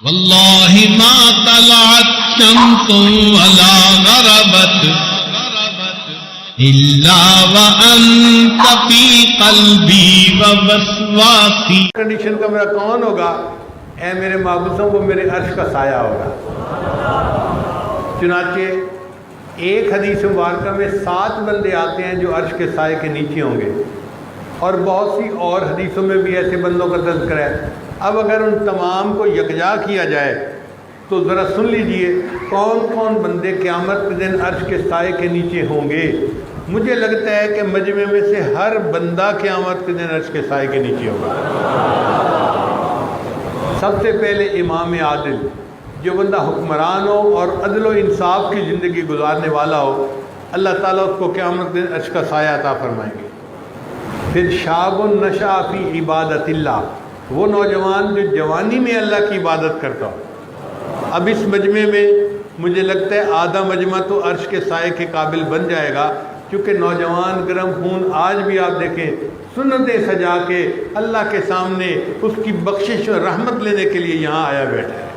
واللہ ما طلعت شمس ولا غربت الا وانت فی قلبی ووسواسی. کنڈیشن کا میرا کون ہوگا؟ اے میرے معبودوں کو میرے عرش کا سایہ ہوگا. چنانچہ ایک حدیث مبارکہ میں 7 بندے آتے ہیں جو عرش کے سائے کے نیچے ہوں گے، اور بہت سی اور حدیثوں میں بھی ایسے بندوں کا تذکرہ ہے. اب اگر ان تمام کو یکجا کیا جائے تو ذرا سن لیجئے کون کون بندے قیامت کے دن عرش کے سائے کے نیچے ہوں گے. مجھے لگتا ہے کہ مجمع میں سے ہر بندہ قیامت کے دن عرش کے سائے کے نیچے ہوگا. سب سے پہلے امام عادل، جو بندہ حکمران ہو اور عدل و انصاف کی زندگی گزارنے والا ہو، اللہ تعالیٰ اس کو قیامت کے دن عرش کا سایہ عطا فرمائیں گے. پھر شاب نشأ فی عبادت اللہ، وہ نوجوان جو جوانی میں اللہ کی عبادت کرتا ہو. اب اس مجمع میں مجھے لگتا ہے آدھا مجمع تو عرش کے سائے کے قابل بن جائے گا، کیونکہ نوجوان گرم خون آج بھی آپ دیکھیں سنتیں سجا کے اللہ کے سامنے اس کی بخشش اور رحمت لینے کے لیے یہاں آیا بیٹھا ہے.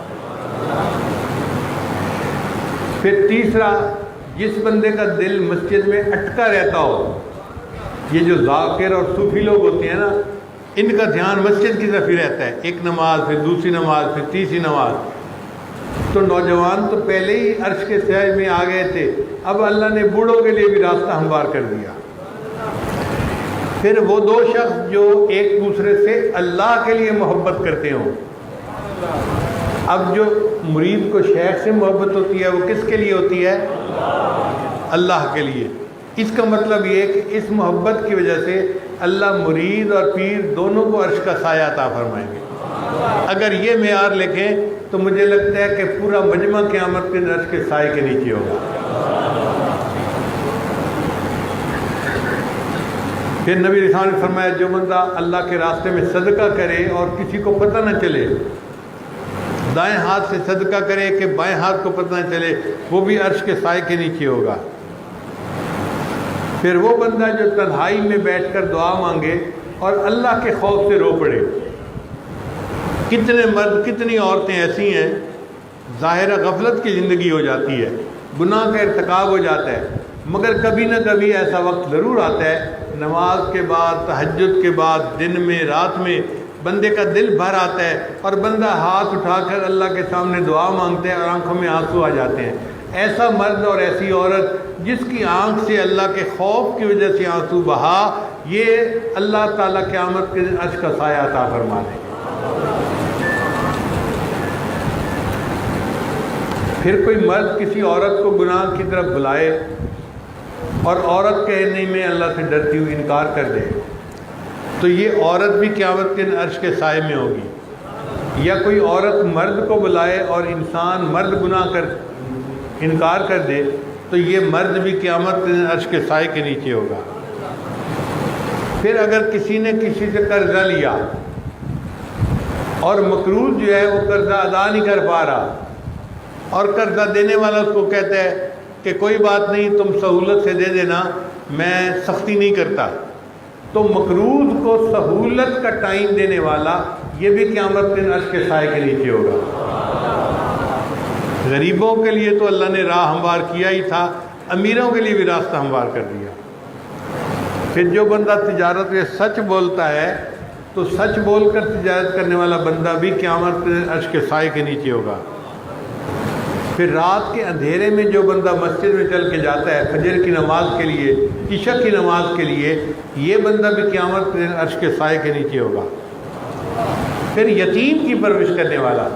پھر تیسرا، جس بندے کا دل مسجد میں اٹکا رہتا ہو، یہ جو ذاکر اور صوفی لوگ ہوتے ہیں نا، ان کا دھیان مسجد کی طرف ہی رہتا ہے، ایک نماز پھر دوسری نماز پھر تیسری نماز. تو نوجوان تو پہلے ہی عرش کے سائے میں آ گئے تھے، اب اللہ نے بوڑھوں کے لیے بھی راستہ ہموار کر دیا. پھر وہ 2 شخص جو ایک دوسرے سے اللہ کے لیے محبت کرتے ہوں. اب جو مرید کو شیخ سے محبت ہوتی ہے وہ کس کے لیے ہوتی ہے؟ اللہ کے لیے. اس کا مطلب یہ ہے کہ اس محبت کی وجہ سے اللہ مرید اور پیر دونوں کو عرش کا سایہ عطا فرمائیں گے. اگر یہ معیار لکھیں تو مجھے لگتا ہے کہ پورا مجمع قیامت کے عرش کے سائے کے نیچے ہوگا. پھر نبی علیہ السلام نے فرمایا جو بندہ اللہ کے راستے میں صدقہ کرے اور کسی کو پتہ نہ چلے، دائیں ہاتھ سے صدقہ کرے کہ بائیں ہاتھ کو پتہ نہ چلے، وہ بھی عرش کے سائے کے نیچے ہوگا. پھر وہ بندہ جو تنہائی میں بیٹھ کر دعا مانگے اور اللہ کے خوف سے رو پڑے. کتنے مرد کتنی عورتیں ایسی ہیں ظاہرہ غفلت کی زندگی ہو جاتی ہے، گناہ کا ارتکاب ہو جاتا ہے، مگر کبھی نہ کبھی ایسا وقت ضرور آتا ہے نماز کے بعد، تہجد کے بعد، دن میں، رات میں بندے کا دل بھر آتا ہے اور بندہ ہاتھ اٹھا کر اللہ کے سامنے دعا مانگتے ہیں اور آنکھوں میں آنسو آ جاتے ہیں. ایسا مرد اور ایسی عورت جس کی آنکھ سے اللہ کے خوف کی وجہ سے آنسو بہا، یہ اللہ تعالیٰ قیامت کے دن عرش کا سایہ عطا فرما دیں گے. پھر کوئی مرد کسی عورت کو گناہ کی طرف بلائے اور عورت کہنے میں اللہ سے ڈرتی ہوئی انکار کر دے، تو یہ عورت بھی قیامت کے دن عرش کے سائے میں ہوگی. یا کوئی عورت مرد کو بلائے اور انسان مرد گناہ کر انکار کر دے تو یہ مرد بھی قیامت کے دن عرش کے سائے کے نیچے ہوگا. پھر اگر کسی نے کسی سے قرضہ لیا اور مقروض جو ہے وہ قرضہ ادا نہیں کر پا رہا اور قرضہ دینے والا اس کو کہتا ہے کہ کوئی بات نہیں تم سہولت سے دے دینا، میں سختی نہیں کرتا، تو مقروض کو سہولت کا ٹائم دینے والا یہ بھی قیامت کے دن عرش کے سائے کے نیچے ہوگا. غریبوں کے لیے تو اللہ نے راہ ہموار کیا ہی تھا، امیروں کے لیے بھی راستہ ہموار کر دیا. پھر جو بندہ تجارت میں سچ بولتا ہے تو سچ بول کر تجارت کرنے والا بندہ بھی قیامت کے دن عرش کے سائے کے نیچے ہوگا. پھر رات کے اندھیرے میں جو بندہ مسجد میں چل کے جاتا ہے فجر کی نماز کے لیے، عشاء کی نماز کے لیے، یہ بندہ بھی قیامت کے دن عرش کے سائے کے نیچے ہوگا. پھر یتیم کی پرورش کرنے والا،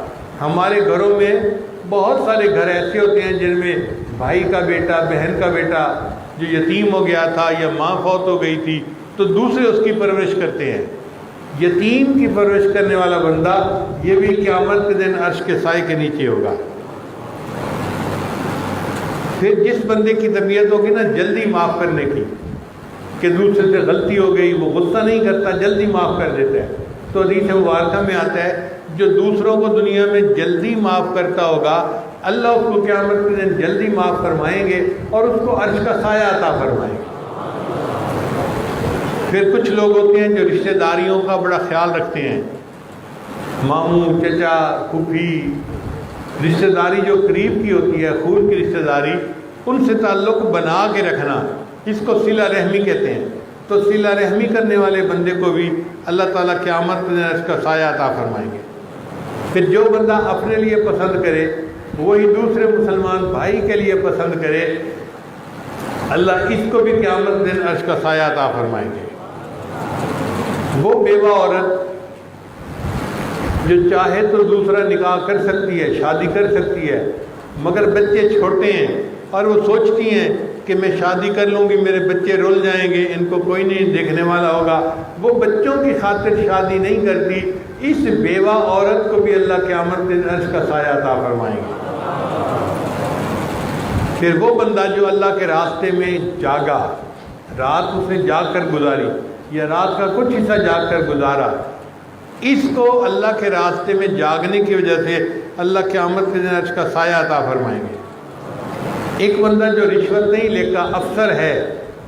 ہمارے گھروں میں بہت سارے گھر ایسے ہوتے ہیں جن میں بھائی کا بیٹا، بہن کا بیٹا جو یتیم ہو گیا تھا یا ماں فوت ہو گئی تھی تو دوسرے اس کی پرورش کرتے ہیں. یتیم کی پرورش کرنے والا بندہ یہ بھی قیامت کے دن عرش کے سائے کے نیچے ہوگا. پھر جس بندے کی طبیعت ہوگی نا جلدی معاف کرنے کی، کہ دوسرے سے غلطی ہو گئی، وہ غصہ نہیں کرتا، جلدی معاف کر دیتا ہے، تو حدیث مبارکہ میں آتا ہے جو دوسروں کو دنیا میں جلدی معاف کرتا ہوگا اللہ اس کو قیامت کے دن جلدی معاف فرمائیں گے اور اس کو عرش کا سایہ عطا فرمائیں گے. پھر کچھ لوگ ہوتے ہیں جو رشتہ داریوں کا بڑا خیال رکھتے ہیں، ماموں، چچا، پھوپھی، رشتہ داری جو قریب کی ہوتی ہے، خون کی رشتہ داری، ان سے تعلق بنا کے رکھنا، اس کو صلہ رحمی کہتے ہیں۔ تو صلہ رحمی کرنے والے بندے کو بھی اللہ تعالیٰ قیامت میں اس کا سایہ عطا فرمائیں گے۔ پھر جو بندہ اپنے لیے پسند کرے وہی دوسرے مسلمان بھائی کے لیے پسند کرے، اللہ اس کو بھی قیامت دن عرش کا سایہ عطا فرمائیں گے۔ وہ بیوہ عورت جو چاہے تو دوسرا نکاح کر سکتی ہے، شادی کر سکتی ہے، مگر بچے چھوٹے ہیں اور وہ سوچتی ہیں کہ میں شادی کر لوں گی، میرے بچے رول جائیں گے، ان کو کوئی نہیں دیکھنے والا ہوگا، وہ بچوں کی خاطر شادی نہیں کرتی، اس بیوہ عورت کو بھی اللہ قیامت دن عرش کا سایہ عطا فرمائیں گے۔ پھر وہ بندہ جو اللہ کے راستے میں جاگا، رات اس نے جاگ کر گزاری یا رات کا کچھ حصہ جاگ کر گزارا، اس کو اللہ کے راستے میں جاگنے کی وجہ سے اللہ قیامت کے دن عرش کا سایہ عطا فرمائیں گے۔ ایک بندہ جو رشوت نہیں لیتا، افسر ہے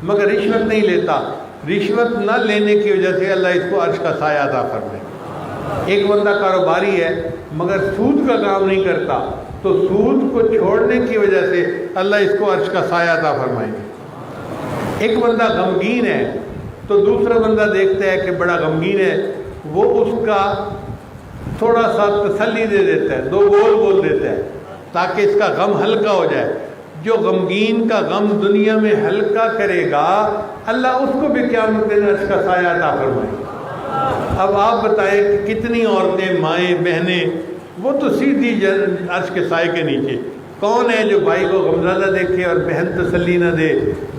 مگر رشوت نہیں لیتا، رشوت نہ لینے کی وجہ سے اللہ اس کو عرش کا سایہ عطا فرمائے گا۔ ایک بندہ کاروباری ہے مگر سود کا کام نہیں کرتا، تو سود کو چھوڑنے کی وجہ سے اللہ اس کو عرش کا سایہ عطا فرمائیں گے۔ ایک بندہ غمگین ہے تو دوسرا بندہ دیکھتا ہے کہ بڑا غمگین ہے، وہ اس کا تھوڑا سا تسلی دے دیتا ہے، دو بول دیتا ہے تاکہ اس کا غم ہلکا ہو جائے۔ جو غمگین کا غم دنیا میں ہلکا کرے گا اللہ اس کو بھی قیامت دن عرش کا سایہ عطا فرمائے گا۔ اب آپ بتائیں کہ کتنی عورتیں، مائیں، بہنیں، وہ تو سیدھی عرش کے سائے کے نیچے۔ کون ہے جو بھائی کو غمزدہ دیکھے اور بہن تسلی نہ دے،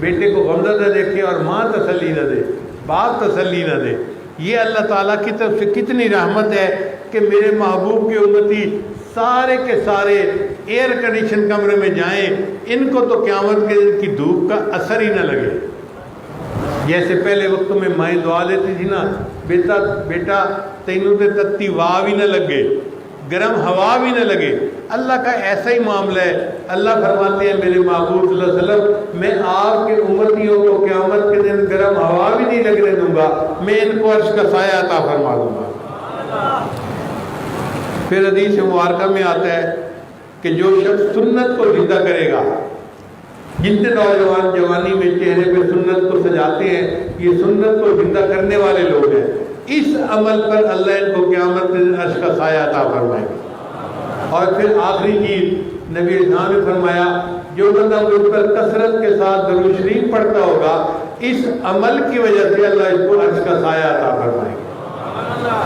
بیٹے کو غمزدہ دیکھے اور ماں تسلی نہ دے، باپ تسلی نہ دے؟ یہ اللہ تعالیٰ کی طرف سے کتنی رحمت ہے کہ میرے محبوب کی امتی سارے کے سارے ایئر کنڈیشن کمرے میں جائیں، ان کو تو قیامت کے دن کی دھوپ کا اثر ہی نہ لگے۔ جیسے پہلے وقتوں میں مائیں دعا دیتی تھی نا، بیٹا تینوں تے تتی واہ بھی نہ لگے، گرم ہوا بھی نہ لگے۔ اللہ کا ایسا ہی معاملہ ہے۔ اللہ فرماتے ہیں میرے محبوب صلی اللہ علیہ وسلم، میں آپ کے امتیوں کو قیامت کے دن گرم ہوا بھی نہیں لگنے دوں گا، میں ان کو عرش کا سایہ عطا فرما دوں گا۔ پھر حدیث مبارکہ میں آتا ہے کہ جو شخص سنت کو زندہ کرے گا، جتنے نوجوان جوانی میں چہرے پہ سنت کو سجاتے ہیں، یہ سنت کو زندہ کرنے والے لوگ ہیں، اس عمل پر اللہ ان کو قیامت کے دن عرش کا سایہ عطا فرمائے گا۔ اور پھر آخری چیز نبی اسلام نے فرمایا، جو بندہ مجھ پر کثرت کے ساتھ درود شریف پڑھتا ہوگا، اس عمل کی وجہ سے اللہ اس کو عرش کا سایہ عطا فرمائے گا۔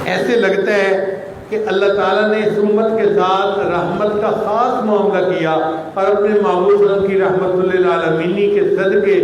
ایسے لگتا ہے کہ اللہ تعالیٰ نے اس امت کے ساتھ رحمت کا خاص معاملہ کیا اور اپنے محبوب صلی اللہ علیہ وسلم کی رحمت للعالمین کے صدقے